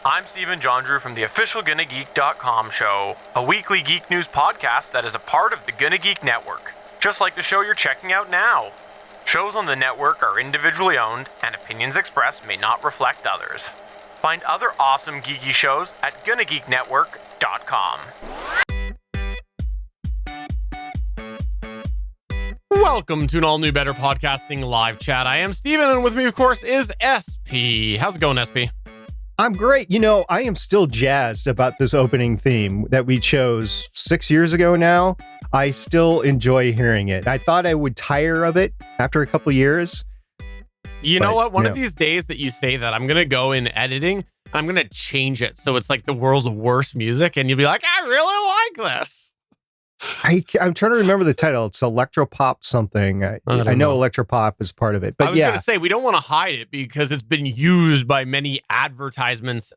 I'm Stephen Jondrew from the official GonnaGeek.com show, a weekly geek news podcast that is a part of the GonnaGeek network, just like the show you're checking out now. Shows on the network are individually owned, and opinions expressed may not reflect others. Find other awesome geeky shows at GonnaGeekNetwork.com. Welcome to an all-new Better Podcasting live chat. I am Steven, and with me, of course, is SP. How's it going, SP? I'm great. You know, I am still jazzed about this opening theme that we chose 6 years ago now. I still enjoy hearing it. I thought I would tire of it after a couple years. You know what? One of these days that you say that, I'm going to go in editing, I'm going to change it so it's like the world's worst music, and you'll be like, I really like this. I'm trying to remember the title. It's Electropop something. I know Electropop is part of it. But I was going to say, we don't want to hide it because it's been used by many advertisements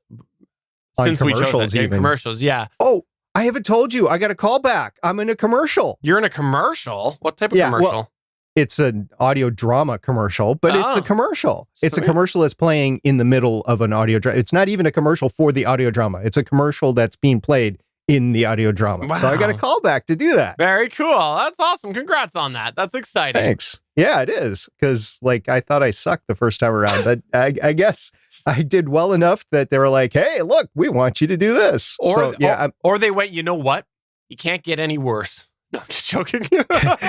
since we chose that. Commercials, yeah. Oh, I haven't told you. I got a call back. I'm in a commercial. You're in a commercial? What type of commercial? Well, it's an audio drama commercial, but it's a commercial. Sweet. It's a commercial that's playing in the middle of an audio drama. It's not even a commercial for the audio drama. It's a commercial that's being played in the audio drama. Wow. So I got a call back to do that. Very cool. That's awesome. Congrats on that. That's exciting. Thanks. Yeah, it is. Because I thought I sucked the first time around, but I guess I did well enough that they were like, hey, look, we want you to do this. Or they went, you know what? You can't get any worse. No, I'm just joking.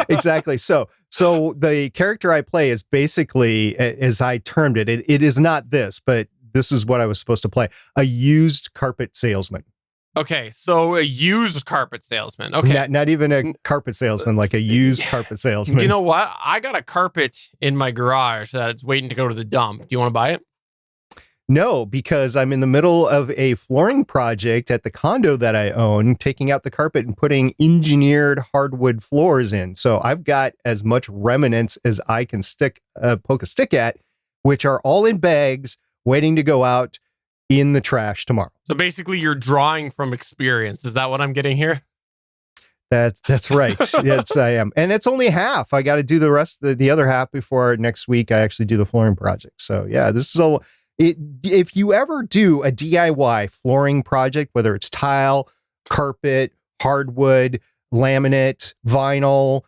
Exactly. So the character I play is basically, as I termed it, it is not this, but this is what I was supposed to play, a used carpet salesman. Okay, so a used carpet salesman. Okay. Not even a carpet salesman, like a used carpet salesman. You know what? I got a carpet in my garage that's waiting to go to the dump. Do you want to buy it? No, because I'm in the middle of a flooring project at the condo that I own, taking out the carpet and putting engineered hardwood floors in. So I've got as much remnants as I can poke a stick at, which are all in bags waiting to go out in the trash tomorrow. So basically you're drawing from experience. Is that what I'm getting here? That's right. Yes, I am. And it's only half. I got to do the rest of the other half before next week I actually do the flooring project. So yeah, this is if you ever do a DIY flooring project, whether it's tile, carpet, hardwood, laminate, vinyl,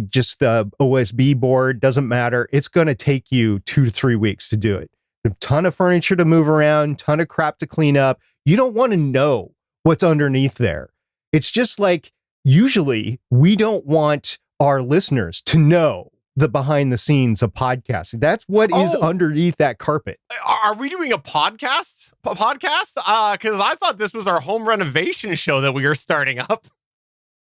just the OSB board, doesn't matter. It's going to take you 2 to 3 weeks to do it. A ton of furniture to move around, ton of crap to clean up. You don't want to know what's underneath there. It's just like, usually we don't want our listeners to know the behind the scenes of podcasting. That's what is underneath that carpet. Are we doing a podcast? Because I thought this was our home renovation show that we were starting up.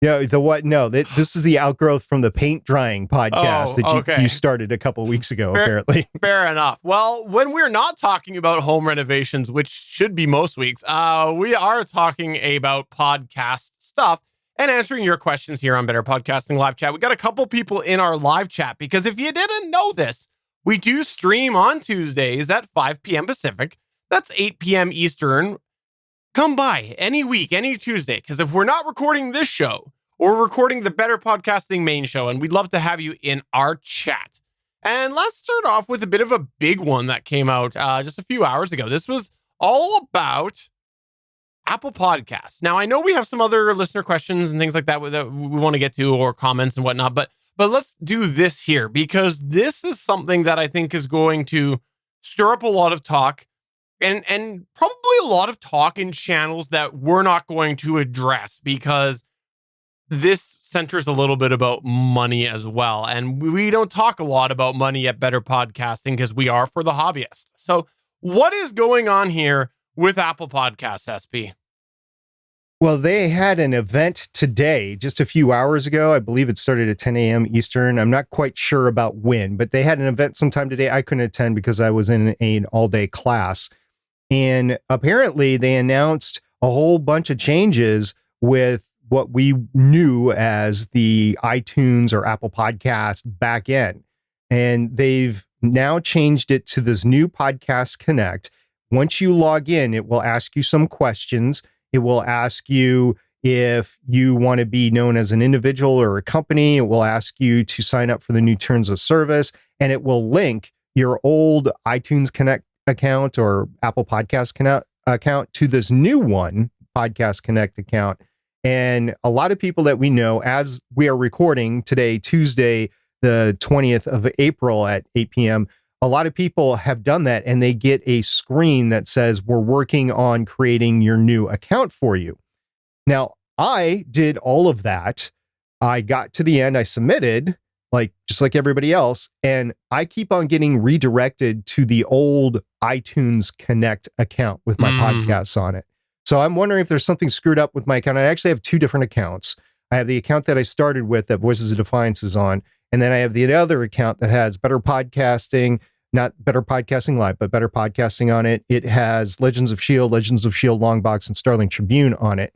Yeah, this is the outgrowth from the paint drying podcast that you started a couple weeks ago, apparently. Fair enough. Well, when we're not talking about home renovations, which should be most weeks, we are talking about podcast stuff and answering your questions here on Better Podcasting Live Chat. We got a couple people in our live chat because if you didn't know this, we do stream on Tuesdays at 5 p.m. Pacific. That's 8 p.m. Eastern. Come by any week, any Tuesday, because if we're not recording this show, we're recording the Better Podcasting main show, and we'd love to have you in our chat. And let's start off with a bit of a big one that came out just a few hours ago. This was all about Apple Podcasts. Now, I know we have some other listener questions and things like that that we want to get to, or comments and whatnot, but let's do this here, because this is something that I think is going to stir up a lot of talk. And probably a lot of talk in channels that we're not going to address, because this centers a little bit about money as well. And we don't talk a lot about money at Better Podcasting because we are for the hobbyist. So what is going on here with Apple Podcasts, SP? Well, they had an event today, just a few hours ago. I believe it started at 10 a.m. Eastern. I'm not quite sure about when, but they had an event sometime today. I couldn't attend because I was in an all-day class. And apparently they announced a whole bunch of changes with what we knew as the iTunes or Apple Podcast backend. And they've now changed it to this new Podcast Connect. Once you log in, it will ask you some questions. It will ask you if you want to be known as an individual or a company. It will ask you to sign up for the new terms of service, and it will link your old iTunes Connect account or Apple Podcast account to this new one, Podcast Connect account. And a lot of people that we know, as we are recording today, Tuesday, the 20th of April at 8 p.m., a lot of people have done that, and they get a screen that says, we're working on creating your new account for you. Now, I did all of that. I got to the end, I submitted, just like everybody else, and I keep on getting redirected to the old iTunes Connect account with my podcasts on it. So I'm wondering if there's something screwed up with my account. I actually have two different accounts. I have the account that I started with that Voices of Defiance is on, and then I have the other account that has Better Podcasting, not Better Podcasting Live, but Better Podcasting on it. It has Legends of S.H.I.E.L.D., Longbox, and Starling Tribune on it.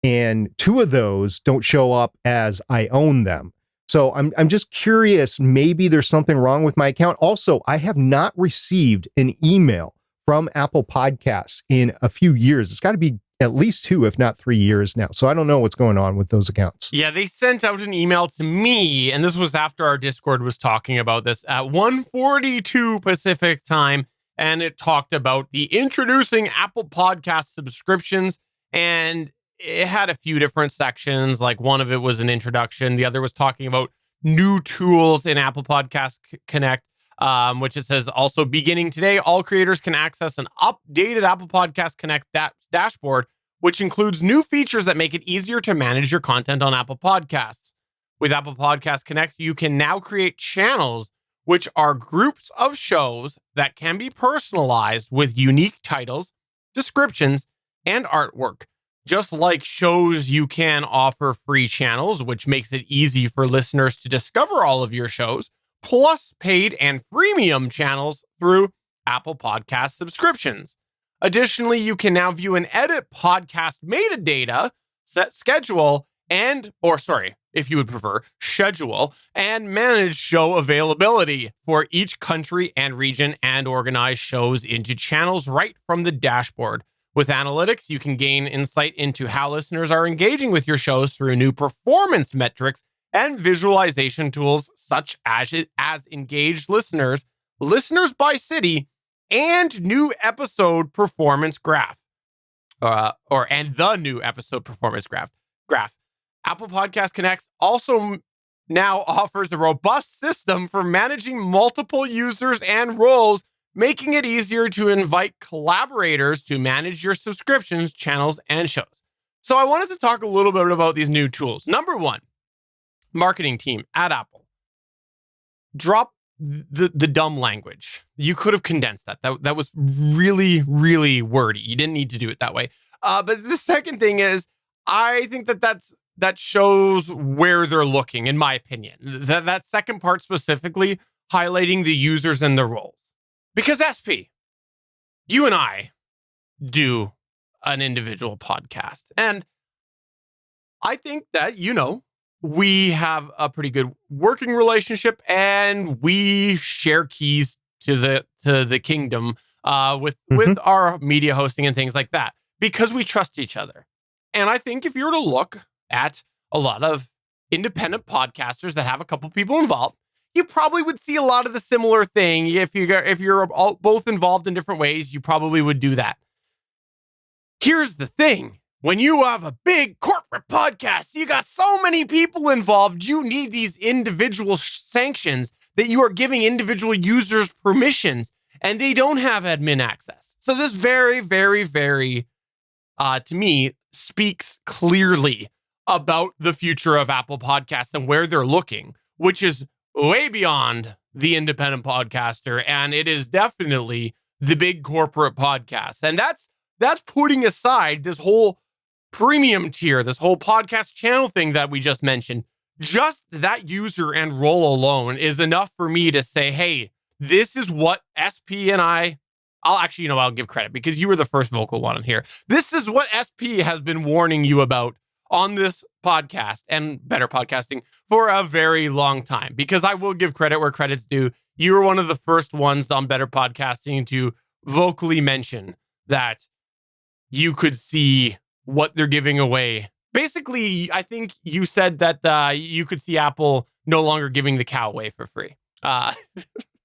And two of those don't show up as I own them. So I'm just curious, maybe there's something wrong with my account. Also, I have not received an email from Apple Podcasts in a few years. It's got to be at least 2, if not 3 years now. So I don't know what's going on with those accounts. Yeah, they sent out an email to me, and this was after our Discord was talking about this at 1:42 Pacific time, and it talked about the introducing Apple Podcast subscriptions, and it had a few different sections. Like one of it was an introduction. The other was talking about new tools in Apple Podcast Connect, which it says also beginning today, all creators can access an updated Apple Podcast Connect dashboard, which includes new features that make it easier to manage your content on Apple Podcasts. With Apple Podcast Connect, you can now create channels, which are groups of shows that can be personalized with unique titles, descriptions, and artwork. Just like shows, you can offer free channels, which makes it easy for listeners to discover all of your shows, plus paid and freemium channels through Apple Podcast subscriptions. Additionally, you can now view and edit podcast metadata, schedule, if you would prefer, schedule, and manage show availability for each country and region, and organize shows into channels right from the dashboard. With analytics, you can gain insight into how listeners are engaging with your shows through new performance metrics and visualization tools such as engaged listeners, listeners by city, and new episode performance graph. The new episode performance graph. Apple Podcast Connect also now offers a robust system for managing multiple users and roles, making it easier to invite collaborators to manage your subscriptions, channels, and shows. So I wanted to talk a little bit about these new tools. Number one, marketing team at Apple. Drop the dumb language. You could have condensed that. That was really, really wordy. You didn't need to do it that way. But the second thing is, I think that shows where they're looking, in my opinion. That second part specifically, highlighting the users and the roles. Because SP, you and I do an individual podcast. And I think that, we have a pretty good working relationship, and we share keys to the kingdom with our media hosting and things like that, because we trust each other. And I think if you were to look at a lot of independent podcasters that have a couple people involved, you probably would see a lot of the similar thing. If you're both involved in different ways, you probably would do that. Here's the thing. When you have a big corporate podcast, you got so many people involved, you need these individual sanctions that you are giving individual users permissions, and they don't have admin access. So this very, very, very, to me, speaks clearly about the future of Apple Podcasts and where they're looking, which is way beyond the independent podcaster, and it is definitely the big corporate podcast. And that's putting aside this whole premium tier, this whole podcast channel thing that we just mentioned. Just that user and role alone is enough for me to say, hey, this is what SP and I'll give credit because you were the first vocal one in here. This is what SP has been warning you about on this podcast and Better Podcasting for a very long time, because I will give credit where credit's due. You were one of the first ones on Better Podcasting to vocally mention that you could see what they're giving away. Basically, I think you said that you could see Apple no longer giving the cow away for free.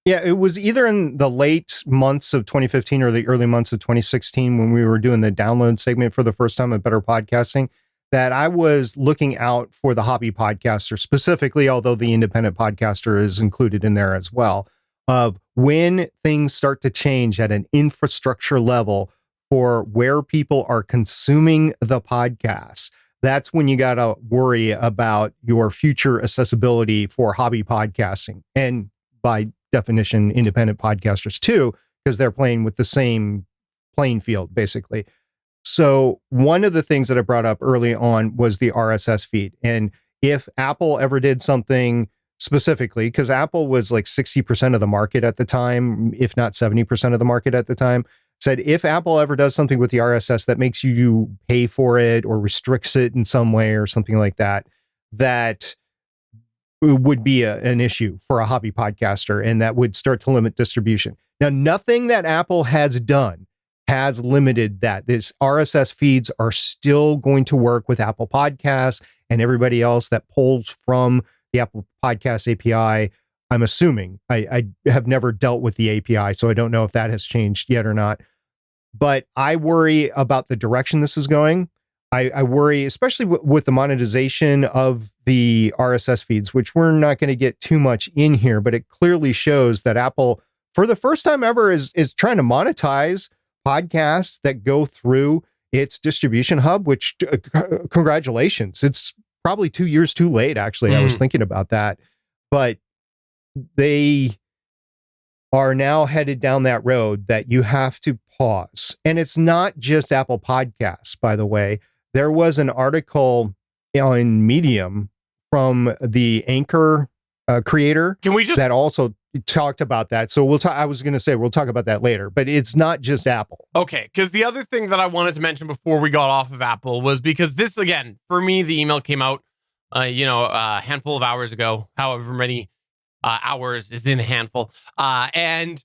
Yeah, it was either in the late months of 2015 or the early months of 2016 when we were doing the download segment for the first time at Better Podcasting that I was looking out for the hobby podcaster specifically, although the independent podcaster is included in there as well, of when things start to change at an infrastructure level for where people are consuming the podcasts. That's when you got to worry about your future accessibility for hobby podcasting. And by definition, independent podcasters too, because they're playing with the same playing field, basically. So one of the things that I brought up early on was the RSS feed. And if Apple ever did something specifically, because Apple was like 60% of the market at the time, if not 70% of the market at the time, said if Apple ever does something with the RSS that makes you pay for it or restricts it in some way or something like that, that would be an issue for a hobby podcaster, and that would start to limit distribution. Now, nothing that Apple has done has limited that. These RSS feeds are still going to work with Apple Podcasts and everybody else that pulls from the Apple Podcast API. I'm assuming. I have never dealt with the API, so I don't know if that has changed yet or not. But I worry about the direction this is going. I worry, especially with the monetization of the RSS feeds, which we're not going to get too much in here, but it clearly shows that Apple, for the first time ever, is trying to monetize podcasts that go through its distribution hub, which congratulations. It's probably 2 years too late, actually. I was thinking about that. But they are now headed down that road that you have to pause. And it's not just Apple Podcasts, by the way. There was an article on Medium from the Anchor creator that also talked about that. So we'll talk. I was going to say we'll talk about that later, but it's not just Apple. Okay, because the other thing that I wanted to mention before we got off of Apple was because this, again, for me, the email came out, a handful of hours ago. However many hours is in a handful, and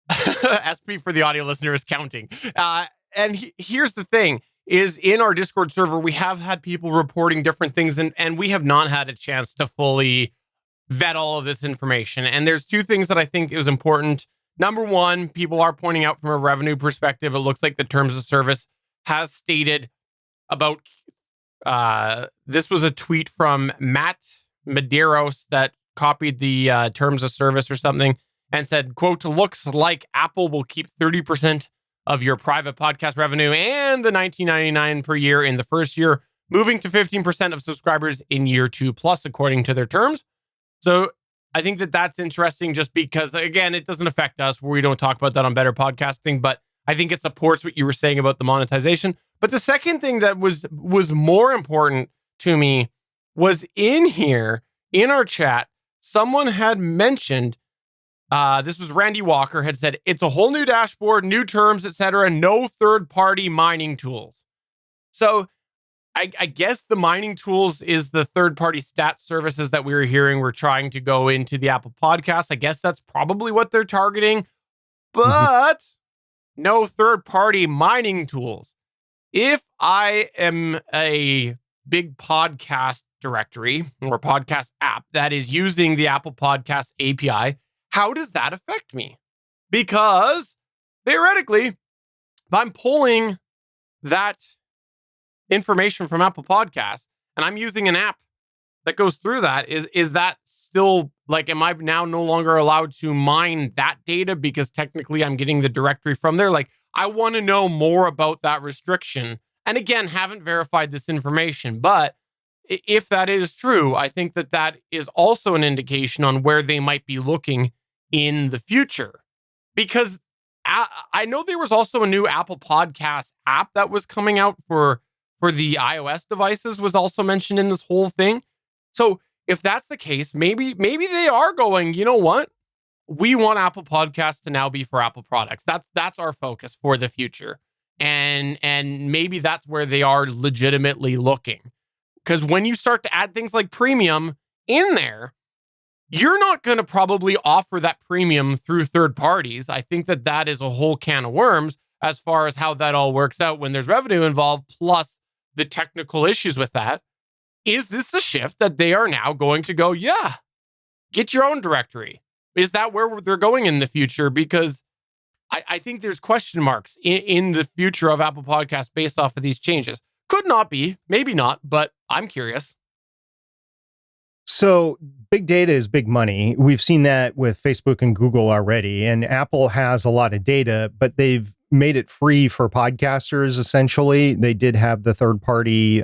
SP for the audio listener is counting. And here's the thing. Is in our Discord server, we have had people reporting different things, and we have not had a chance to fully vet all of this information. And there's two things that I think is important. Number one, people are pointing out from a revenue perspective, it looks like the terms of service has stated about, this was a tweet from Matt Medeiros that copied the terms of service or something and said, quote, looks like Apple will keep 30% of your private podcast revenue and the $19.99 per year in the first year, moving to 15% of subscribers in year 2+, according to their terms. So I think that that's interesting just because, again, it doesn't affect us. We don't talk about that on Better Podcasting, but I think it supports what you were saying about the monetization. But the second thing that was more important to me was in here, in our chat, someone had mentioned, this was Randy Walker, had said, it's a whole new dashboard, new terms, etc., no third-party mining tools. So I guess the mining tools is the third-party stat services that we were hearing were trying to go into the Apple Podcast. I guess that's probably what they're targeting, but no third-party mining tools. If I am a big podcast directory or podcast app that is using the Apple Podcast API, how does that affect me? Because theoretically, if I'm pulling that information from Apple Podcasts and I'm using an app that goes through that, is that still, like, am I now no longer allowed to mine that data because technically I'm getting the directory from there? Like, I want to know more about that restriction. And again, haven't verified this information, but if that is true, I think that that is also an indication on where they might be looking in the future. Because I know there was also a new Apple Podcast app that was coming out for the iOS devices, was also mentioned in this whole thing. So if that's the case, maybe they are going, you know what? We want Apple Podcasts to now be for Apple products. That's our focus for the future. And maybe that's where they are legitimately looking. Because when you start to add things like premium in there, you're not going to probably offer that premium through third parties. I think that is a whole can of worms as far as how that all works out when there's revenue involved, plus the technical issues with that. Is this a shift that they are now going to go, yeah, get your own directory? Is that where they're going in the future? Because I think there's question marks in the future of Apple Podcasts based off of these changes. Could not be, maybe not, but I'm curious. So big data is big money. We've seen that with Facebook and Google already, and Apple has a lot of data, but they've made it free for podcasters, essentially. They did have the third-party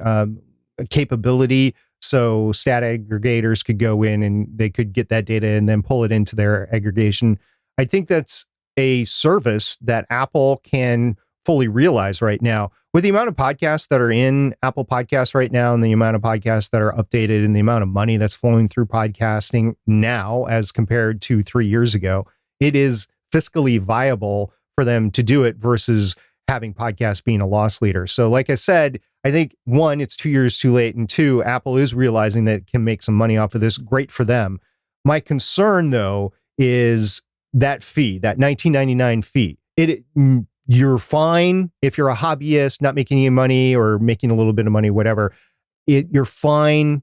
capability, so stat aggregators could go in and they could get that data and then pull it into their aggregation. I think that's a service that Apple can fully realize right now. With the amount of podcasts that are in Apple Podcasts right now and the amount of podcasts that are updated and the amount of money that's flowing through podcasting now as compared to 3 years ago, it is fiscally viable for them to do it versus having podcasts being a loss leader. So like I said, I think one, it's 2 years too late, and two, Apple is realizing that it can make some money off of this. Great for them. My concern though is that fee, that $19.99 fee. You're fine if you're a hobbyist, not making any money or making a little bit of money, whatever. You're fine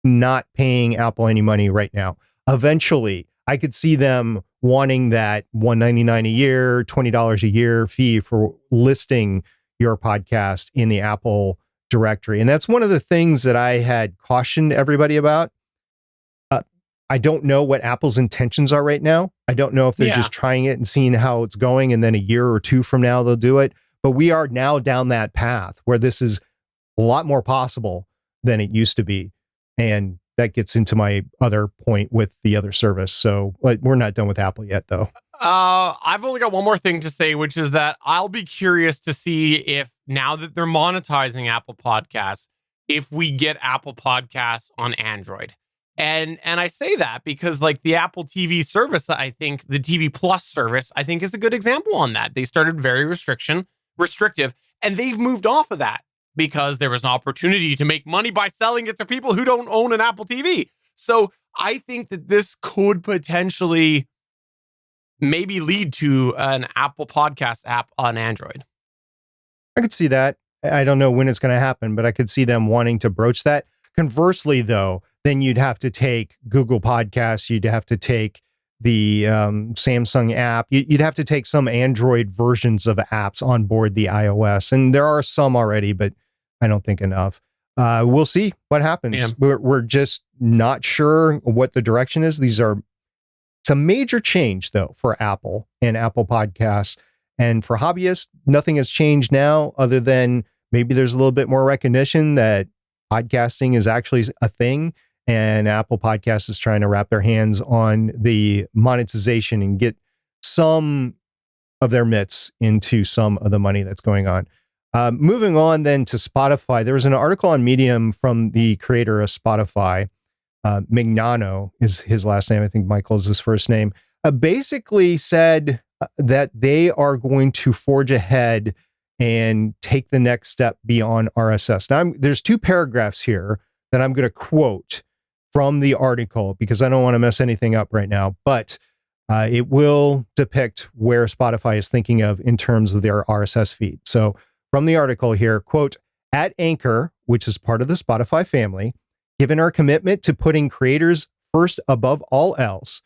not paying Apple any money right now. Eventually, I could see them wanting that $1.99 a year, $20 a year fee for listing your podcast in the Apple directory. And that's one of the things that I had cautioned everybody about. I don't know what Apple's intentions are right now. I don't know if they're just trying it and seeing how it's going, and then a year or two from now they'll do it. But we are now down that path where this is a lot more possible than it used to be. And that gets into my other point with the other service. So we're not done with Apple yet, though. I've only got one more thing to say, which is that I'll be curious to see if now that they're monetizing Apple Podcasts, if we get Apple Podcasts on Android. And I say that because like the Apple TV service, I think the TV Plus service, I think is a good example on that. They started very restrictive, and they've moved off of that because there was an opportunity to make money by selling it to people who don't own an Apple TV. So I think that this could potentially maybe lead to an Apple Podcast app on Android. I could see that. I don't know when it's going to happen, but I could see them wanting to broach that. Conversely, though, then you'd have to take Google Podcasts, you'd have to take the Samsung app, you'd have to take some Android versions of apps on board the iOS. And there are some already, but I don't think enough. We'll see what happens. Yeah. We're just not sure what the direction is. It's a major change, though, for Apple and Apple Podcasts. And for hobbyists, nothing has changed now other than maybe there's a little bit more recognition that podcasting is actually a thing. And Apple Podcasts is trying to wrap their hands on the monetization and get some of their mitts into some of the money that's going on. Moving on then to Spotify, there was an article on Medium from the creator of Spotify. Mignano is his last name. I think Michael is his first name. Basically said that they are going to forge ahead and take the next step beyond RSS. Now, there's two paragraphs here that I'm going to quote from the article because I don't want to mess anything up right now, but it will depict where Spotify is thinking of in terms of their RSS feed. So from the article here, quote, "At Anchor, which is part of the Spotify family, given our commitment to putting creators first above all else,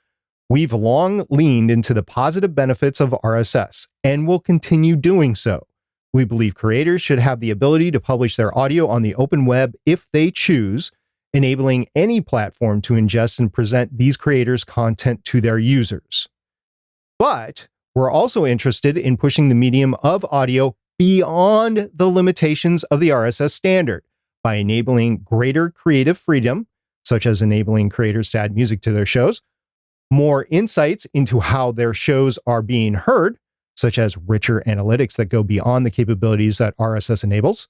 we've long leaned into the positive benefits of RSS and will continue doing so. We believe creators should have the ability to publish their audio on the open web if they choose, enabling any platform to ingest and present these creators' content to their users. But we're also interested in pushing the medium of audio beyond the limitations of the RSS standard by enabling greater creative freedom, such as enabling creators to add music to their shows, more insights into how their shows are being heard, such as richer analytics that go beyond the capabilities that RSS enables,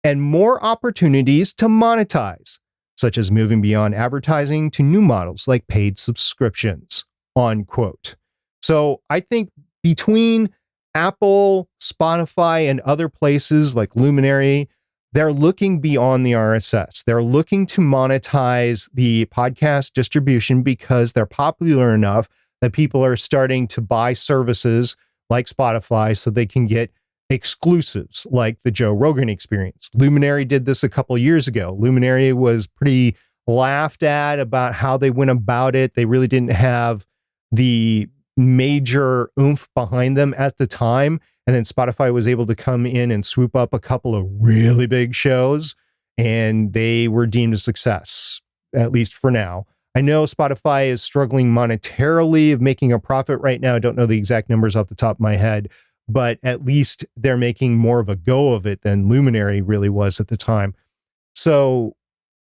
and more opportunities to monetize, such as moving beyond advertising to new models like paid subscriptions," unquote. So I think between Apple, Spotify, and other places like Luminary, they're looking beyond the RSS. They're looking to monetize the podcast distribution because they're popular enough that people are starting to buy services like Spotify so they can get exclusives like the Joe Rogan Experience. Luminary did this a couple years ago. Luminary was pretty laughed at about how they went about it. They really didn't have the major oomph behind them at the time. And then Spotify was able to come in and swoop up a couple of really big shows, and they were deemed a success, at least for now. I know Spotify is struggling monetarily of making a profit right now. I don't know the exact numbers off the top of my head, but at least they're making more of a go of it than Luminary really was at the time. So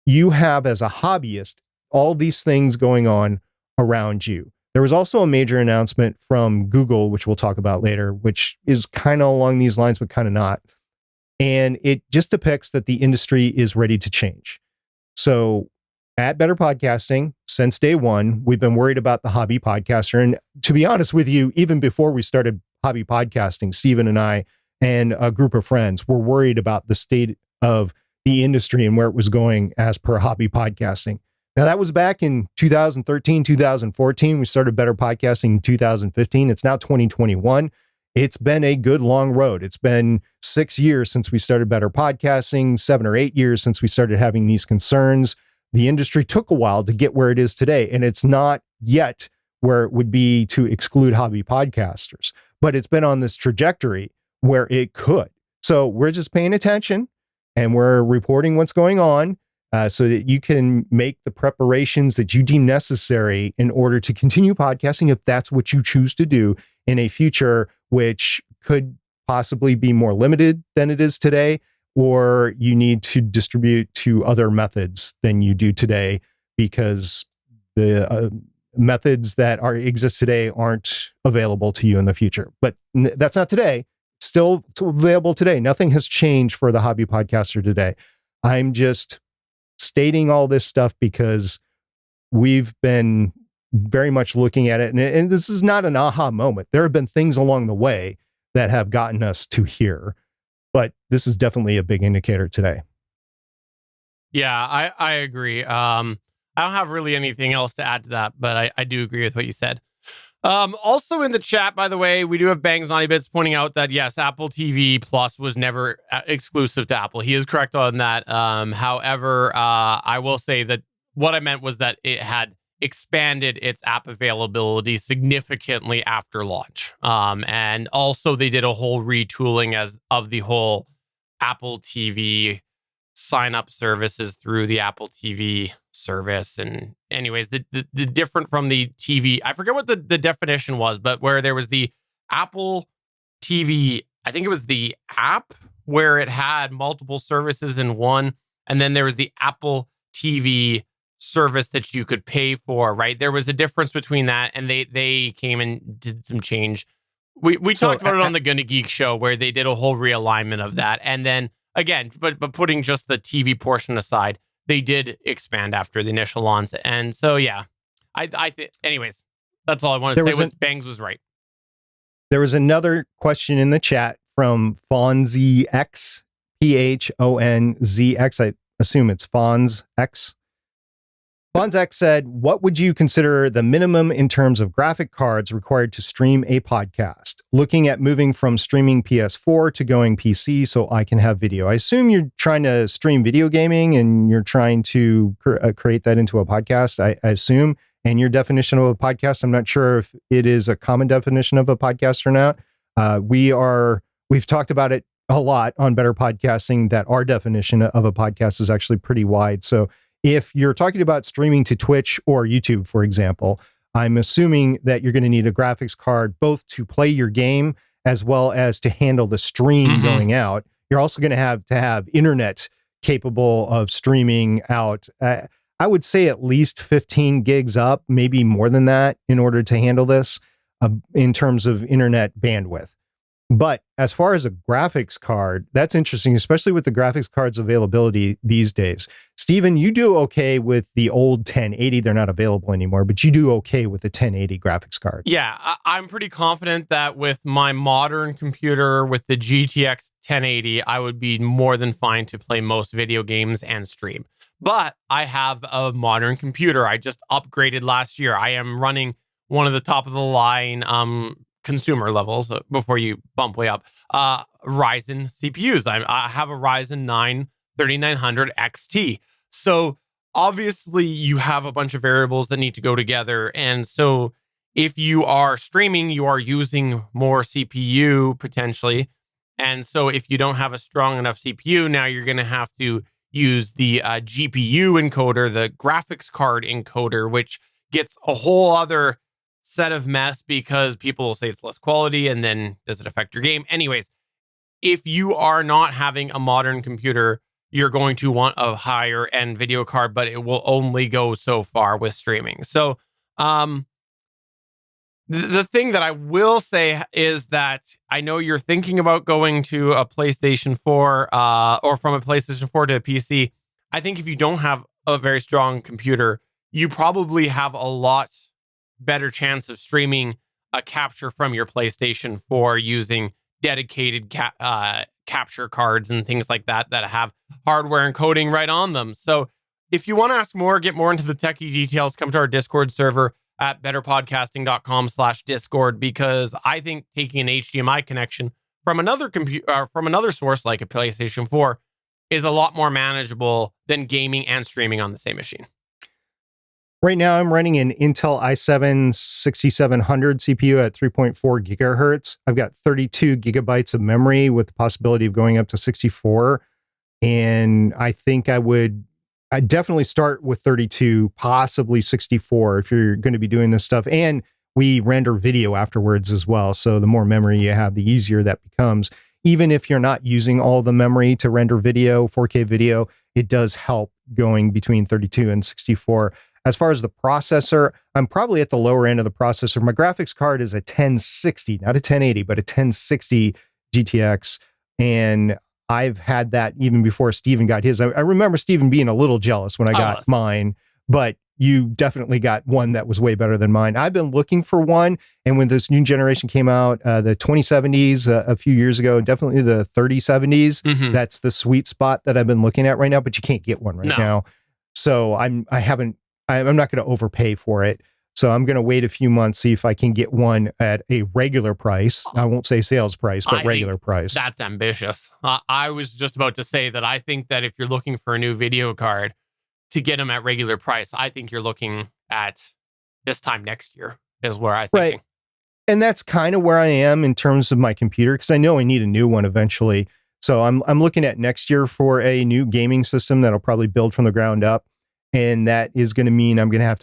you have, as a hobbyist, all these things going on around you. There was also a major announcement from Google, which we'll talk about later, which is kind of along these lines, but kind of not. And it just depicts that the industry is ready to change. So at Better Podcasting, since day one, we've been worried about the hobby podcaster. And to be honest with you, even before we started hobby podcasting, Stephen and I and a group of friends were worried about the state of the industry and where it was going as per hobby podcasting. Now, that was back in 2013, 2014. We started Better Podcasting in 2015. It's now 2021. It's been a good long road. It's been 6 years since we started Better Podcasting, 7 or 8 years since we started having these concerns. The industry took a while to get where it is today, and it's not yet where it would be to exclude hobby podcasters, but it's been on this trajectory where it could. So we're just paying attention and we're reporting what's going on, so that you can make the preparations that you deem necessary in order to continue podcasting, if that's what you choose to do in a future, which could possibly be more limited than it is today, or you need to distribute to other methods than you do today, because the methods that exist today aren't available to you in the future. But that's not today. Still available today. Nothing has changed for the hobby podcaster today. I'm just stating all this stuff because we've been very much looking at it. And this is not an aha moment. There have been things along the way that have gotten us to here, but this is definitely a big indicator today. Yeah, I agree. I don't have really anything else to add to that, but I do agree with what you said. Also in the chat, by the way, we do have Bangs Naughty Bits pointing out that yes, Apple TV Plus was never exclusive to Apple. He is correct on that. However, I will say that what I meant was that it had expanded its app availability significantly after launch. And also they did a whole retooling of the whole Apple TV sign up services through the Apple TV service. And anyways, the different from the TV, I forget what the definition was, but where there was the Apple TV, I think it was the app where it had multiple services in one. And then there was the Apple TV service that you could pay for, right? There was a difference between that, and they came and did some change. We talked about it on the GonnaGeek show, where they did a whole realignment of that. And then again, but putting just the TV portion aside, they did expand after the initial launch. And so, yeah, I think, anyways, that's all I wanted to say was Bangs was right. There was another question in the chat from FonzX, PHONZX. I assume it's FonzX. FonzX said, what would you consider the minimum in terms of graphic cards required to stream a podcast? Looking at moving from streaming PS4 to going PC so I can have video. I assume you're trying to stream video gaming and you're trying to create that into a podcast, I assume. And your definition of a podcast, I'm not sure if it is a common definition of a podcast or not. We've talked about it a lot on Better Podcasting, that our definition of a podcast is actually pretty wide. So if you're talking about streaming to Twitch or YouTube, for example, I'm assuming that you're going to need a graphics card both to play your game as well as to handle the stream going out. You're also going to have internet capable of streaming out. I would say at least 15 gigs up, maybe more than that, in order to handle this in terms of internet bandwidth. But as far as a graphics card, that's interesting, especially with the graphics cards availability these days. Steven, you do okay with the old 1080. They're not available anymore, but you do okay with the 1080 graphics card. Yeah, I'm pretty confident that with my modern computer, with the GTX 1080, I would be more than fine to play most video games and stream. But I have a modern computer. I just upgraded last year. I am running one of the top of the line consumer levels before you bump way up. Ryzen CPUs. I have a Ryzen 9 3900 XT. So obviously you have a bunch of variables that need to go together. And so if you are streaming, you are using more CPU potentially. And so if you don't have a strong enough CPU, now you're going to have to use the GPU encoder, the graphics card encoder, which gets a whole other set of mess because people will say it's less quality, and then does it affect your game? Anyways, if you are not having a modern computer, you're going to want a higher end video card, but it will only go so far with streaming. So the thing that I will say is that I know you're thinking about going to a PlayStation 4 or from a PlayStation 4 to a PC. I think if you don't have a very strong computer, you probably have a lot better chance of streaming a capture from your PlayStation 4 using dedicated capture cards and things like that that have hardware encoding right on them. So if you want to ask more, get more into the techie details, come to our Discord server at betterpodcasting.com/Discord, because I think taking an HDMI connection from another computer, from another source like a PlayStation 4 is a lot more manageable than gaming and streaming on the same machine. Right now, I'm running an Intel i7 6700 CPU at 3.4 gigahertz. I've got 32 gigabytes of memory with the possibility of going up to 64. And I think I'd definitely start with 32, possibly 64 if you're going to be doing this stuff. And we render video afterwards as well. So the more memory you have, the easier that becomes. Even if you're not using all the memory to render video, 4K video, it does help going between 32 and 64. As far as the processor, I'm probably at the lower end of the processor. My graphics card is a 1060, not a 1080, but a 1060 GTX. And I've had that even before Steven got his. I remember Steven being a little jealous when I got mine, but you definitely got one that was way better than mine. I've been looking for one, and when this new generation came out, the 2070s a few years ago, definitely the 3070s, that's the sweet spot that I've been looking at right now, but you can't get one right now. So I'm not going to overpay for it. So I'm going to wait a few months, see if I can get one at a regular price. I won't say sales price, but regular price. That's ambitious. I was just about to say that I think that if you're looking for a new video card to get them at regular price, I think you're looking at this time next year is where I think. Right. And that's kind of where I am in terms of my computer, because I know I need a new one eventually. So I'm looking at next year for a new gaming system that'll probably build from the ground up. And that is going to mean I'm going to have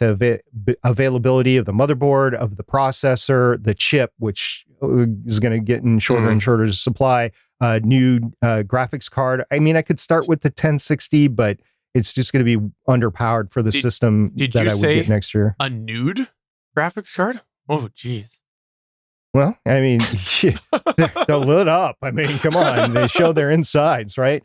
availability of the motherboard, of the processor, the chip, which is going to get in shorter and shorter supply, new graphics card. I mean, I could start with the 1060, but it's just going to be underpowered for the system that I would get next year. A nude graphics card? Oh, geez. Well, I mean, they're lit up. I mean, come on. They show their insides, right?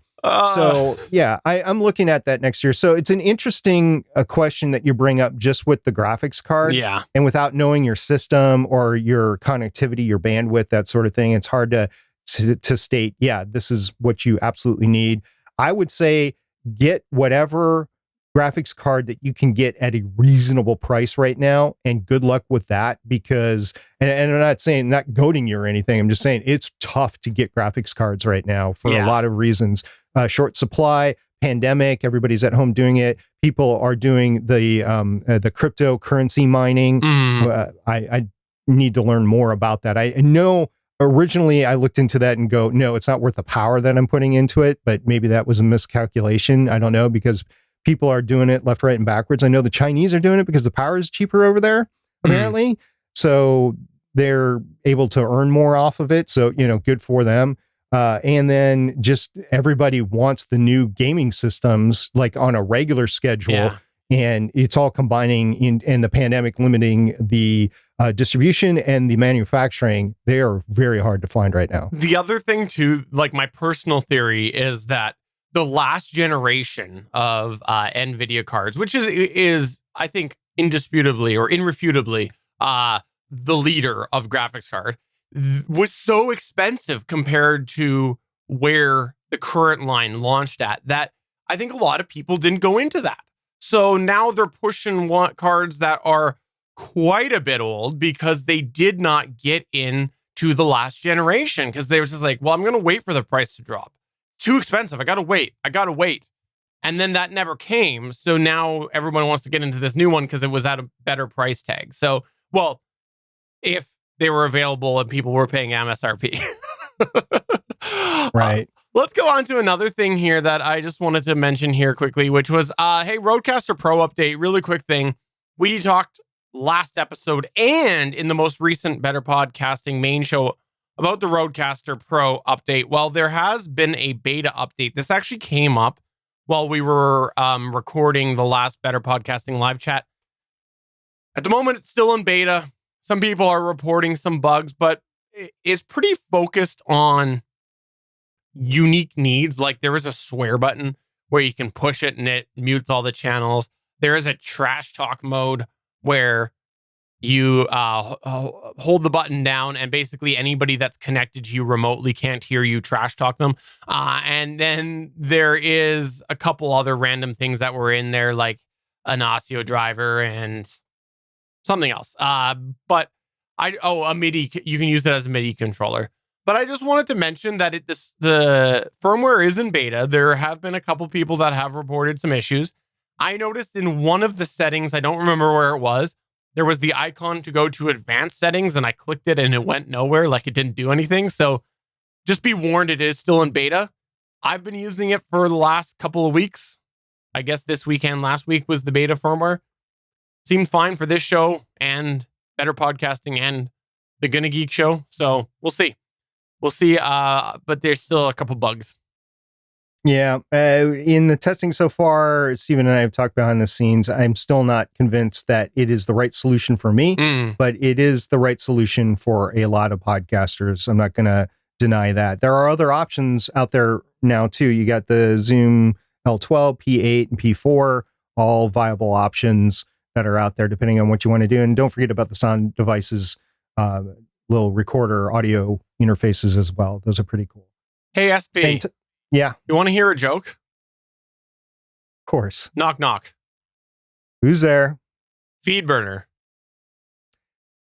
So, yeah, I'm looking at that next year. So it's an interesting question that you bring up just with the graphics card. Yeah. And without knowing your system or your connectivity, your bandwidth, that sort of thing, it's hard to state, yeah, this is what you absolutely need. I would say get whatever graphics card that you can get at a reasonable price right now, and good luck with that, because, and I'm not goading you or anything, I'm just saying it's tough to get graphics cards right now for a lot of reasons. Short supply, pandemic, everybody's at home doing it. People are doing the cryptocurrency mining. I need to learn more about that. I know originally I looked into that and go, no, it's not worth the power that I'm putting into it, but maybe that was a miscalculation. I don't know, because people are doing it left, right, and backwards. I know the Chinese are doing it because the power is cheaper over there, apparently. So they're able to earn more off of it. So, good for them. And then just everybody wants the new gaming systems like on a regular schedule. Yeah. And it's all combining and the pandemic limiting the distribution and the manufacturing. They are very hard to find right now. The other thing too, like my personal theory is that the last generation of NVIDIA cards, which is I think indisputably or irrefutably the leader of graphics card, was so expensive compared to where the current line launched at that I think a lot of people didn't go into that. So now they're pushing cards that are quite a bit old because they did not get into the last generation, because they were just like, well, I'm going to wait for the price to drop. Too expensive. I got to wait. And then that never came. So now everyone wants to get into this new one because it was at a better price tag. So, well, if they were available and people were paying MSRP. Right. Let's go on to another thing here that I just wanted to mention here quickly, which was, hey, Rodecaster Pro update, really quick thing. We talked last episode and in the most recent Better Podcasting main show about the Rodecaster Pro update. Well, there has been a beta update. This actually came up while we were recording the last Better Podcasting live chat. At the moment, it's still in beta. Some people are reporting some bugs, but it's pretty focused on unique needs. Like there is a swear button where you can push it and it mutes all the channels. There is a trash talk mode where you hold the button down and basically anybody that's connected to you remotely can't hear you trash talk them. And then there is a couple other random things that were in there, like an Osseo driver and something else. But a MIDI, you can use it as a MIDI controller. But I just wanted to mention that the firmware is in beta. There have been a couple people that have reported some issues. I noticed in one of the settings, I don't remember where it was, there was the icon to go to advanced settings and I clicked it and it went nowhere, like it didn't do anything. So just be warned, it is still in beta. I've been using it for the last couple of weeks. I guess this weekend, last week was the beta firmware. Seemed fine for this show and Better Podcasting and the GonnaGeek show. So we'll see. We'll see. But there's still a couple bugs. Yeah. In the testing so far, Steven and I have talked behind the scenes. I'm still not convinced that it is the right solution for me, but it is the right solution for a lot of podcasters. I'm not going to deny that. There are other options out there now, too. You got the Zoom L12, P8, and P4, all viable options that are out there depending on what you want to do. And don't forget about the sound devices, little recorder audio interfaces as well. Those are pretty cool. Hey, SB. Yeah. You want to hear a joke? Of course. Knock, knock. Who's there? Feedburner.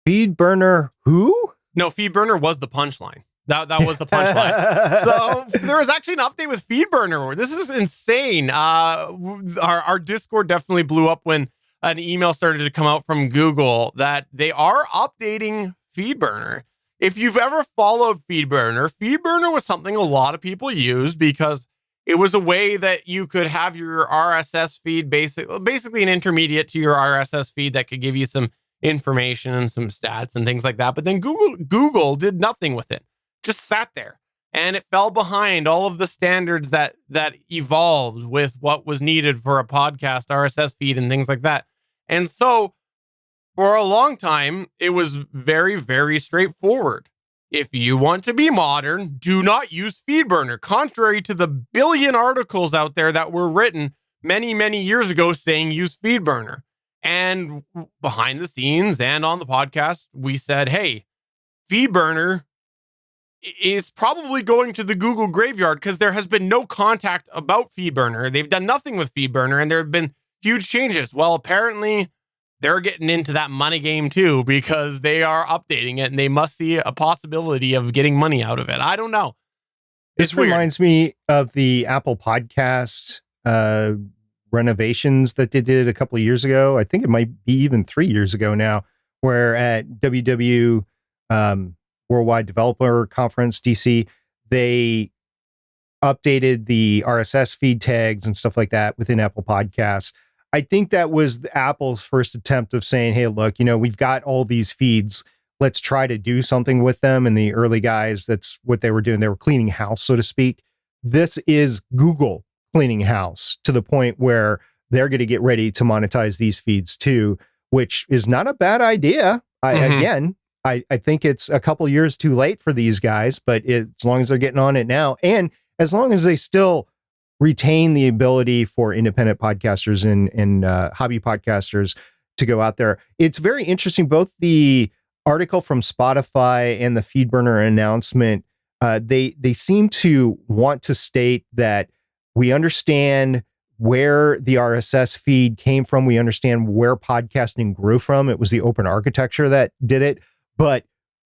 Feedburner who? No, Feedburner was the punchline. That was the punchline. So there was actually an update with Feedburner. This is insane. Our Discord definitely blew up when an email started to come out from Google that they are updating Feedburner. If you've ever followed Feedburner, Feedburner was something a lot of people used because it was a way that you could have your RSS feed, basically an intermediate to your RSS feed that could give you some information and some stats and things like that. But then Google did nothing with it, just sat there, and it fell behind all of the standards that evolved with what was needed for a podcast RSS feed and things like that. And so for a long time, it was very, very straightforward. If you want to be modern, do not use Feedburner, contrary to the billion articles out there that were written many, many years ago saying use Feedburner. And behind the scenes and on the podcast, we said, hey, Feedburner is probably going to the Google graveyard because there has been no contact about Feedburner. They've done nothing with Feedburner and there have been huge changes. Well, apparently they're getting into that money game too because they are updating it and they must see a possibility of getting money out of it. I don't know. This reminds me of the Apple Podcast renovations that they did a couple of years ago. I think it might be even 3 years ago now, where at WW Worldwide Developer Conference, DC, they updated the RSS feed tags and stuff like that within Apple Podcasts. I think that was Apple's first attempt of saying, hey, look, we've got all these feeds. Let's try to do something with them. And the early guys, that's what they were doing. They were cleaning house, so to speak. This is Google cleaning house to the point where they're going to get ready to monetize these feeds too, which is not a bad idea. I think it's a couple years too late for these guys, but as long as they're getting on it now, and as long as they still retain the ability for independent podcasters and hobby podcasters to go out there. It's very interesting. Both the article from Spotify and the Feedburner announcement, they seem to want to state that we understand where the RSS feed came from. We understand where podcasting grew from. It was the open architecture that did it, but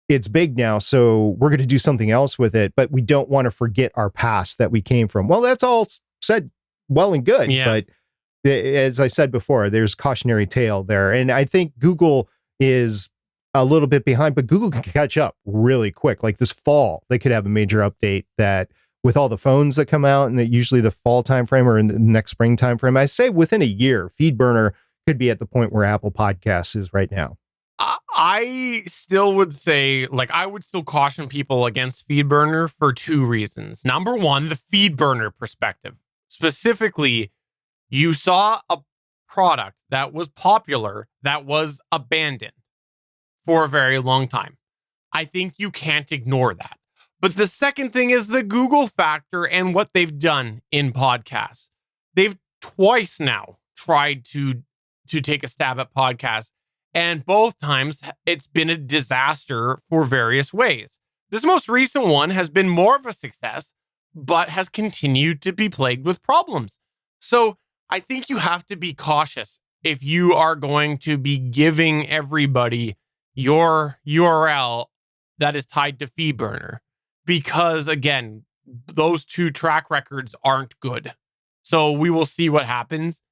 it's big now, so we're going to do something else with it, but we don't want to forget our past that we came from. Well, that's all said well and good, but as I said before, there's cautionary tale there. And I think Google is a little bit behind, but Google can catch up really quick. Like this fall, they could have a major update that with all the phones that come out, and that usually the fall timeframe or in the next spring timeframe, I say within a year, Feedburner could be at the point where Apple Podcasts is right now. I still would say, like, I would still caution people against Feedburner for two reasons. Number one, the Feedburner perspective. Specifically, you saw a product that was popular that was abandoned for a very long time. I think you can't ignore that. But the second thing is the Google factor and what they've done in podcasts. They've twice now tried to take a stab at podcasts, and both times it's been a disaster for various ways. This most recent one has been more of a success, but has continued to be plagued with problems. So I think you have to be cautious if you are going to be giving everybody your URL that is tied to Feedburner, because again, those two track records aren't good. So we will see what happens.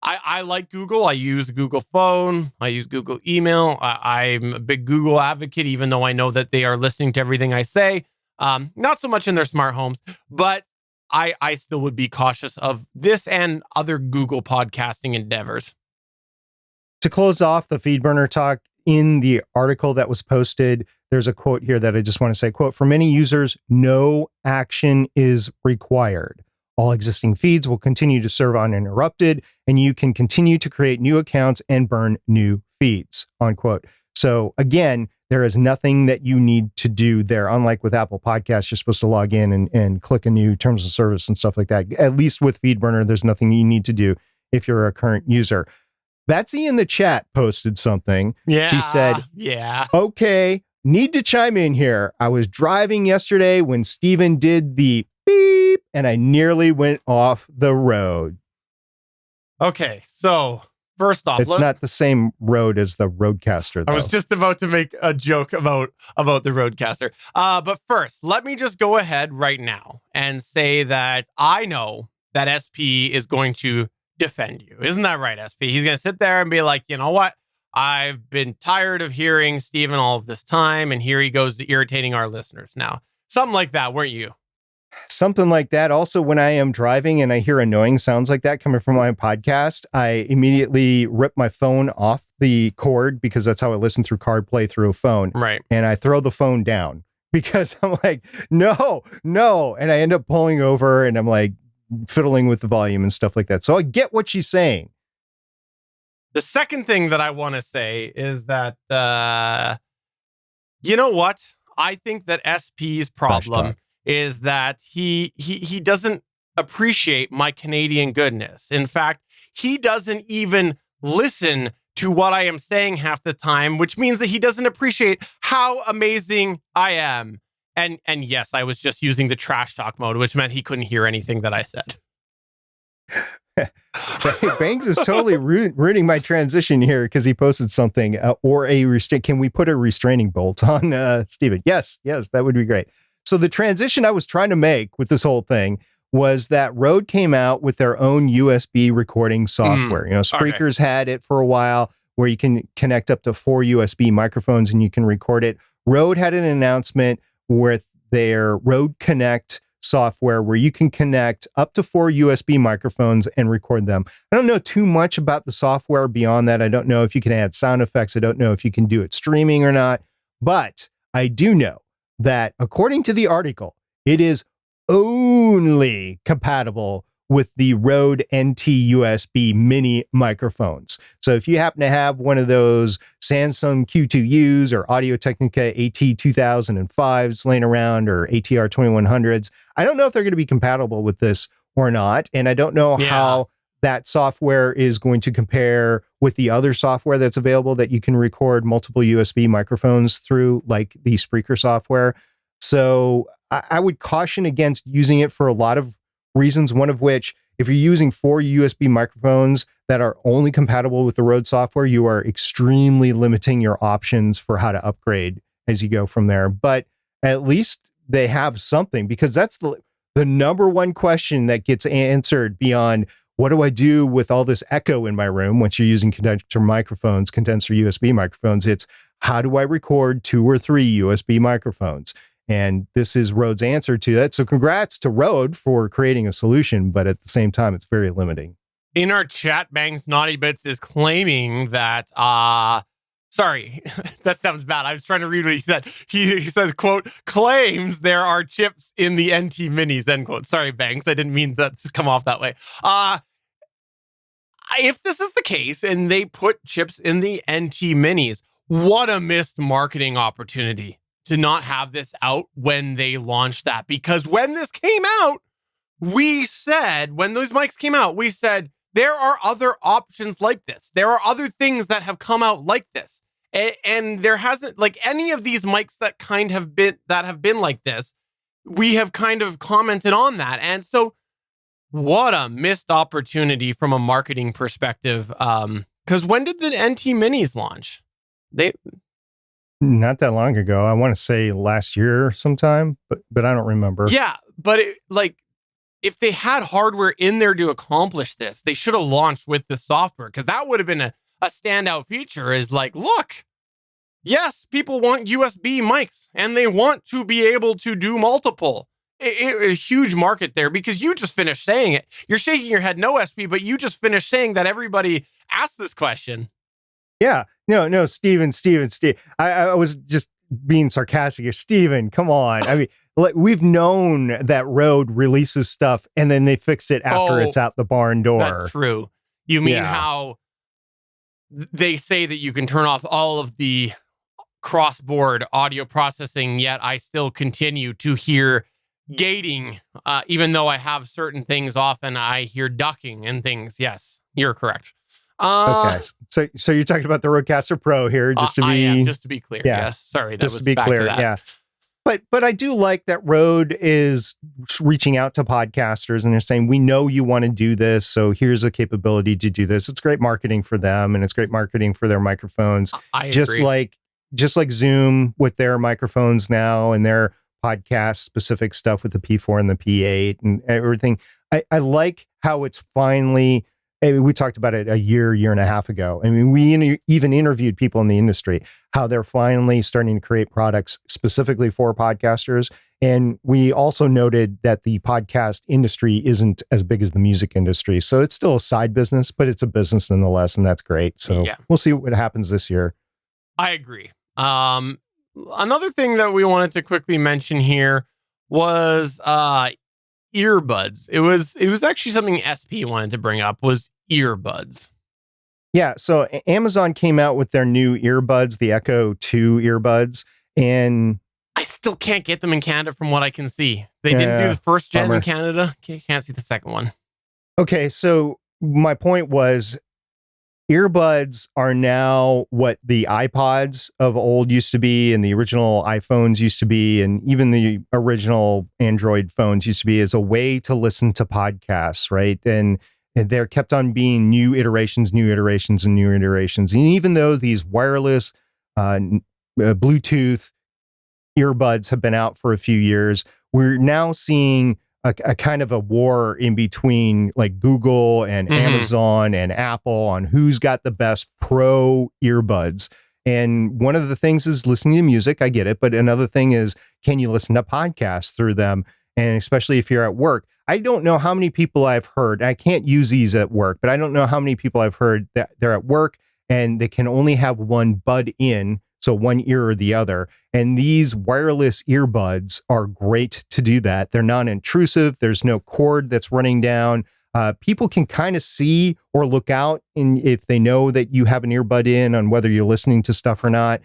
I like Google. I use Google Phone. I use Google Email. I'm a big Google advocate, even though I know that they are listening to everything I say. Not so much in their smart homes, but I still would be cautious of this and other Google podcasting endeavors. To close off the Feedburner talk, in the article that was posted, there's a quote here that I just want to say, quote, "For many users, no action is required. All existing feeds will continue to serve uninterrupted, and you can continue to create new accounts and burn new feeds," unquote. So again, there is nothing that you need to do there. Unlike with Apple Podcasts, you're supposed to log in and click a new terms of service and stuff like that. At least with Feedburner, there's nothing you need to do if you're a current user. Betsy in the chat posted something. Yeah. She said, yeah. "Okay, need to chime in here. I was driving yesterday when Steven did the beep, and I nearly went off the road." Okay, so first off, it's not the same road as the Rodecaster, though. I was just about to make a joke about the Rodecaster. But first, let me just go ahead right now and say that I know that SP is going to defend you. Isn't that right, SP? He's going to sit there and be like, you know what? I've been tired of hearing Steven all of this time, and here he goes to irritating our listeners now. Something like that, weren't you? Something like that. Also, when I am driving and I hear annoying sounds like that coming from my podcast, I immediately rip my phone off the cord, because that's how I listen through CarPlay through a phone. Right. And I throw the phone down because I'm like, no. And I end up pulling over and I'm like fiddling with the volume and stuff like that. So I get what she's saying. The second thing that I want to say is that, you know what? I think that SP's problem is that he doesn't appreciate my Canadian goodness. In fact, he doesn't even listen to what I am saying half the time, which means that he doesn't appreciate how amazing I am. And yes, I was just using the trash talk mode, which meant he couldn't hear anything that I said. Banks is totally ruining my transition here because he posted something or can we put a restraining bolt on Steven? Yes, that would be great. So the transition I was trying to make with this whole thing was that Rode came out with their own USB recording software. Spreaker's had it for a while, where you can connect up to 4 USB microphones and you can record it. Rode had an announcement with their Rode Connect software where you can connect up to 4 USB microphones and record them. I don't know too much about the software beyond that. I don't know if you can add sound effects. I don't know if you can do it streaming or not, but I do know that according to the article, it is only compatible with the Rode NT USB mini microphones. So if you happen to have one of those Samsung Q2Us or Audio-Technica AT2005s laying around, or ATR 2100s, I don't know if they're going to be compatible with this or not. And I don't know how that software is going to compare with the other software that's available that you can record multiple USB microphones through, like the Spreaker software. So I would caution against using it for a lot of reasons, one of which, if you're using 4 USB microphones that are only compatible with the Rode software, you are extremely limiting your options for how to upgrade as you go from there. But at least they have something, because that's the number one question that gets answered beyond what do I do with all this echo in my room? Once you're using condenser USB microphones, it's how do I record 2 or 3 USB microphones? And this is Rode's answer to that. So congrats to Rode for creating a solution, but at the same time, it's very limiting. In our chat, Bangs Naughty Bits is claiming that, sorry, that sounds bad. I was trying to read what he said. He says, quote, claims there are chips in the NT Minis, end quote. Sorry, Bangs. I didn't mean that to come off that way. If this is the case and they put chips in the NT Minis, what a missed marketing opportunity to not have this out when they launched that. Because when this came out, we said, when those mics came out, we said, there are other options like this. There are other things that have come out like this. And there hasn't, like, any of these mics that have been like this, we have kind of commented on that. And so what a missed opportunity from a marketing perspective. Because when did the NT Minis launch? Not that long ago. I want to say last year sometime, but I don't remember. Yeah, but if they had hardware in there to accomplish this, they should have launched with the software, because that would have been a standout feature. Is like, look, yes, people want USB mics and they want to be able to do multiple. It's a huge market there, because you just finished saying it. You're shaking your head no, SP, but you just finished saying that everybody asked this question. Yeah, no, Steven. I was just being sarcastic here. Steven, come on. I mean, like, we've known that Rode releases stuff and then they fix it after it's out the barn door. That's true. You mean how they say that you can turn off all of the cross-board audio processing, yet I still continue to hear gating, even though I have certain things off and I hear ducking and things. Yes, you're correct. Okay, so you're talking about the Rodecaster Pro here, just to be clear. Yeah. Yes, sorry, just to be clear. Yeah, but I do like that Rode is reaching out to podcasters and they're saying, we know you want to do this, so here's a capability to do this. It's great marketing for them, and it's great marketing for their microphones. I agree. Just like Zoom with their microphones now and their podcast specific stuff with the P4 and the P8 and everything. I like how it's finally. We talked about it a year and a half ago. I mean, we even interviewed people in the industry, how they're finally starting to create products specifically for podcasters. And we also noted that the podcast industry isn't as big as the music industry. So it's still a side business, but it's a business nonetheless. And that's great. So We'll see what happens this year. I agree. Another thing that we wanted to quickly mention here was earbuds. It was actually something SP wanted to bring up, was earbuds. Yeah, so Amazon came out with their new earbuds, the Echo 2 earbuds, and I still can't get them in Canada from what I can see. They didn't do the first gen in Canada. Can't see the second one. Okay, so my point was, earbuds are now what the iPods of old used to be, and the original iPhones used to be, and even the original Android phones used to be, as a way to listen to podcasts, right? And there kept on being new iterations. And even though these wireless Bluetooth earbuds have been out for a few years, we're now seeing a kind of a war in between, like, Google and Amazon and Apple on who's got the best pro earbuds. And one of the things is listening to music. I get it. But another thing is, can you listen to podcasts through them? And especially if you're at work. I don't know how many people I've heard. I can't use these at work, but I don't know how many people I've heard that they're at work and they can only have one bud in, so one ear or the other. And these wireless earbuds are great to do that. They're non-intrusive. There's no cord that's running down. People can kind of see or look out if they know that you have an earbud in on whether you're listening to stuff or not.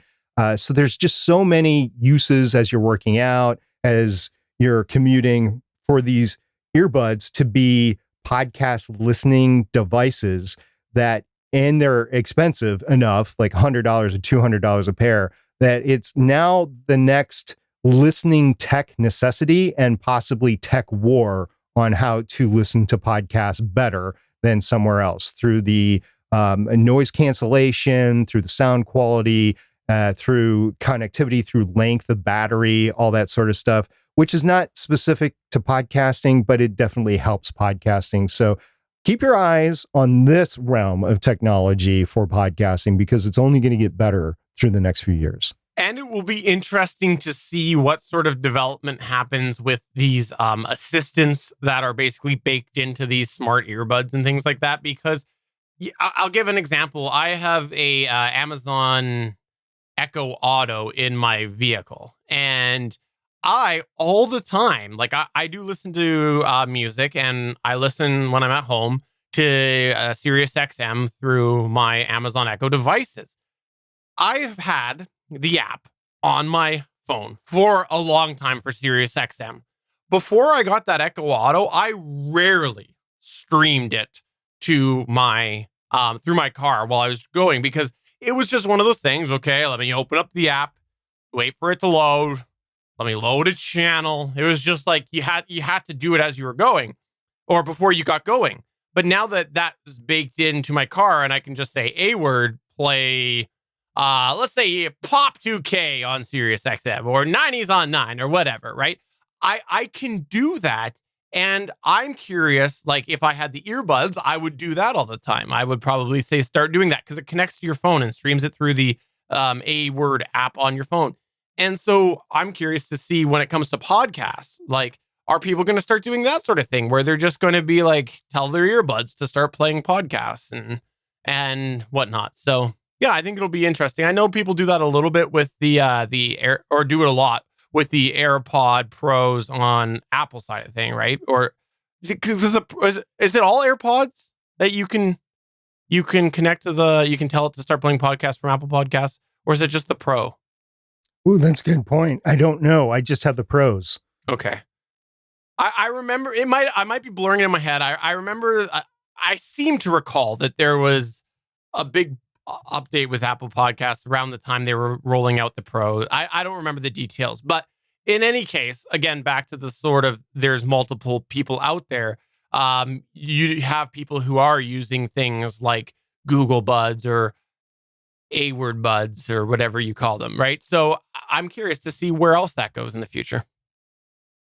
So there's just so many uses as you're working out, as you're commuting, for these earbuds to be podcast listening devices that, and they're expensive enough, like $100 or $200 a pair, that it's now the next listening tech necessity and possibly tech war on how to listen to podcasts better than somewhere else, through the noise cancellation, through the sound quality, through connectivity, through length of battery, all that sort of stuff, which is not specific to podcasting, but it definitely helps podcasting. So keep your eyes on this realm of technology for podcasting because it's only going to get better through the next few years. And it will be interesting to see what sort of development happens with these assistants that are basically baked into these smart earbuds and things like that. Because I'll give an example. I have a Amazon Echo Auto in my vehicle, and I all the time, like I do listen to music, and I listen when I'm at home to Sirius XM through my Amazon Echo devices. I've had the app on my phone for a long time for Sirius XM. Before I got that Echo Auto, I rarely streamed it to my through my car while I was going, because it was just one of those things. Okay, let me open up the app, wait for it to load. Let me load a channel. It was just like you had to do it as you were going or before you got going. But now that that is baked into my car and I can just say a word, play, let's say Pop 2K on Sirius XM or 90s on 9 or whatever, right? I can do that. And I'm curious, like if I had the earbuds, I would do that all the time. I would probably say start doing that because it connects to your phone and streams it through the a word app on your phone. And so I'm curious to see when it comes to podcasts, like, are people going to start doing that sort of thing where they're just going to be like, tell their earbuds to start playing podcasts and whatnot. So yeah, I think it'll be interesting. I know people do that a little bit with the Air, or do it a lot with the AirPod Pros on Apple side of the thing, right? Or is it all AirPods that you can connect to you can tell it to start playing podcasts from Apple Podcasts, or is it just the Pro? Ooh, that's a good point. I don't know. I just have the Pros. Okay. I remember I might be blurring it in my head. I remember, I seem to recall that there was a big update with Apple Podcasts around the time they were rolling out the Pro. I don't remember the details, but in any case, again, back to the sort of, there's multiple people out there. You have people who are using things like Google Buds or A-word buds or whatever you call them, right? So I'm curious to see where else that goes in the future.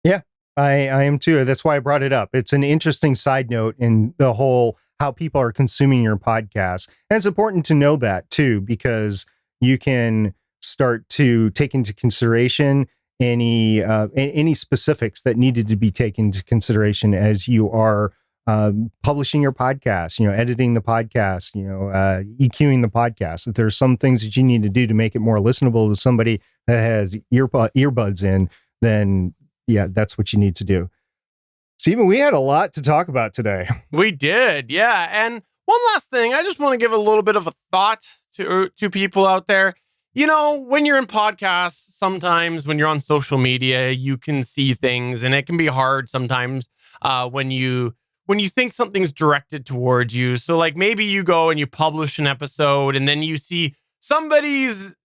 Yeah, I am too. That's why I brought it up. It's an interesting side note in the whole how people are consuming your podcast. And it's important to know that too, because you can start to take into consideration any specifics that needed to be taken into consideration as you are publishing your podcast, editing the podcast, EQing the podcast. If there's some things that you need to do to make it more listenable to somebody that has earbuds in, then yeah, that's what you need to do. Steven, we had a lot to talk about today. We did, yeah. And one last thing, I just want to give a little bit of a thought to people out there. When you're in podcasts, sometimes when you're on social media, you can see things, and it can be hard sometimes when you think something's directed towards you. So like maybe you go and you publish an episode and then you see somebody's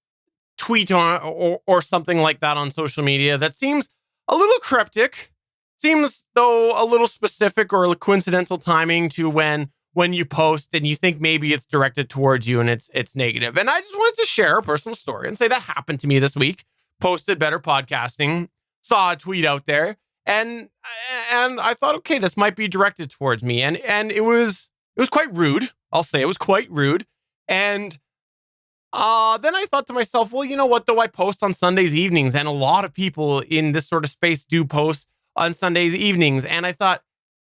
tweet on or something like that on social media that seems a little cryptic, seems though a little specific or coincidental timing to when you post, and you think maybe it's directed towards you and it's negative. And I just wanted to share a personal story and say that happened to me this week. Posted Better Podcasting, saw a tweet out there, and I thought, okay, this might be directed towards me. And it was quite rude. I'll say it was quite rude. And then I thought to myself, well, you know what, though? I post on Sundays evenings, and a lot of people in this sort of space do post on Sundays evenings. And I thought,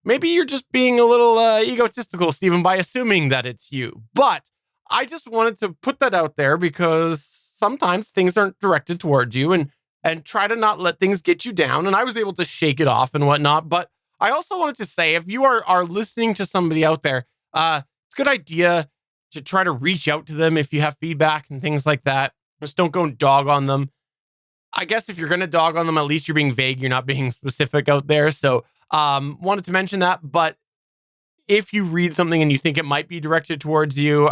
maybe you're just being a little egotistical, Stephen, by assuming that it's you. But I just wanted to put that out there because sometimes things aren't directed towards you, and try to not let things get you down. And I was able to shake it off and whatnot. But I also wanted to say, if you are listening to somebody out there, it's a good idea to try to reach out to them if you have feedback and things like that. Just don't go and dog on them. I guess if you're going to dog on them, at least you're being vague. You're not being specific out there. So wanted to mention that. But if you read something and you think it might be directed towards you,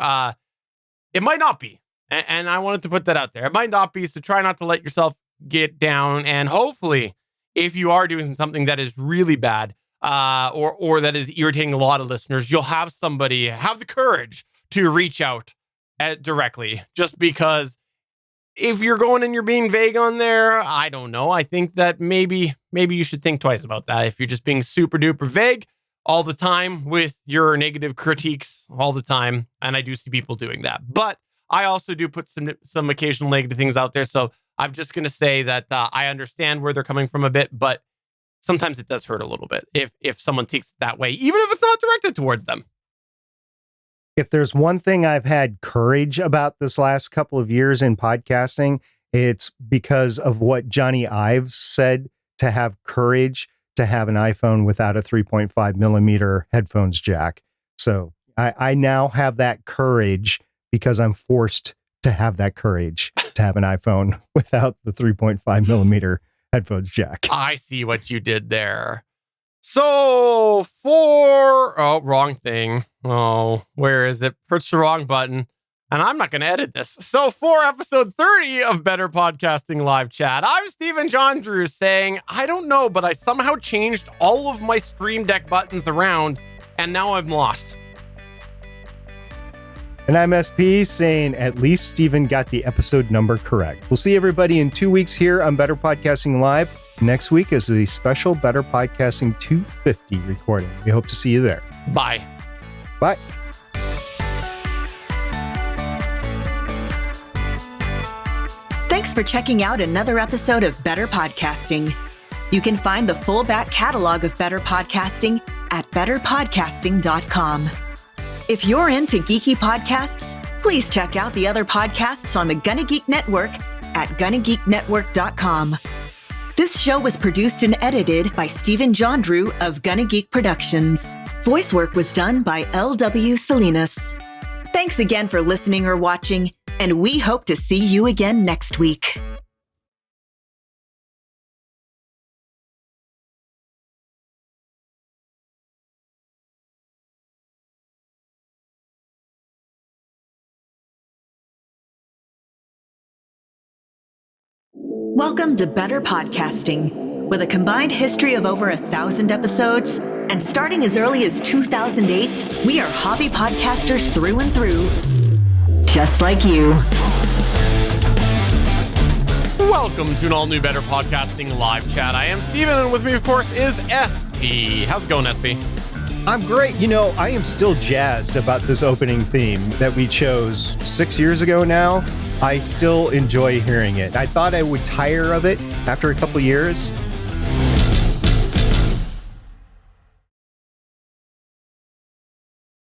it might not be. And I wanted to put that out there. It might not be. So try not to let yourself get down. And hopefully, if you are doing something that is really bad or that is irritating a lot of listeners, you'll have somebody have the courage to reach out directly. Just because if you're going and you're being vague on there, I don't know. I think that maybe you should think twice about that. If you're just being super duper vague, all the time with your negative critiques all the time. And I do see people doing that. But I also do put some occasional negative things out there. So I'm just going to say that I understand where they're coming from a bit, but sometimes it does hurt a little bit if someone takes it that way, even if it's not directed towards them. If there's one thing I've had courage about this last couple of years in podcasting, it's because of what Johnny Ives said, to have courage to have an iPhone without a 3.5 millimeter headphones jack. So I now have that courage because I'm forced to have that courage to have an iPhone without the 3.5 millimeter headphones jack. I see what you did there. So wrong thing. Oh, where is it? Push the wrong button. And I'm not going to edit this. So for episode 30 of Better Podcasting Live Chat, I'm Stephen Jondrew saying, I don't know, but I somehow changed all of my Stream Deck buttons around, and now I'm lost. And I'm SP saying, at least Stephen got the episode number correct. We'll see everybody in 2 weeks here on Better Podcasting Live. Next week is the special Better Podcasting 250 recording. We hope to see you there. Bye. Bye. Thanks for checking out another episode of Better Podcasting. You can find the full back catalog of Better Podcasting at betterpodcasting.com. If you're into geeky podcasts, please check out the other podcasts on the GonnaGeek Network at GonnaGeekNetwork.com. This show was produced and edited by Stephen Jondrew of GonnaGeek Productions. Voice work was done by L.W. Salinas. Thanks again for listening or watching, and we hope to see you again next week. Welcome to Better Podcasting. With a combined history of over 1,000 episodes, and starting as early as 2008, we are hobby podcasters through and through, just like you. Welcome to an all-new Better Podcasting Live Chat. I am Steven, and with me, of course, is SP. How's it going, SP? I'm great. You know, I am still jazzed about this opening theme that we chose 6 years ago now. I still enjoy hearing it. I thought I would tire of it after a couple years,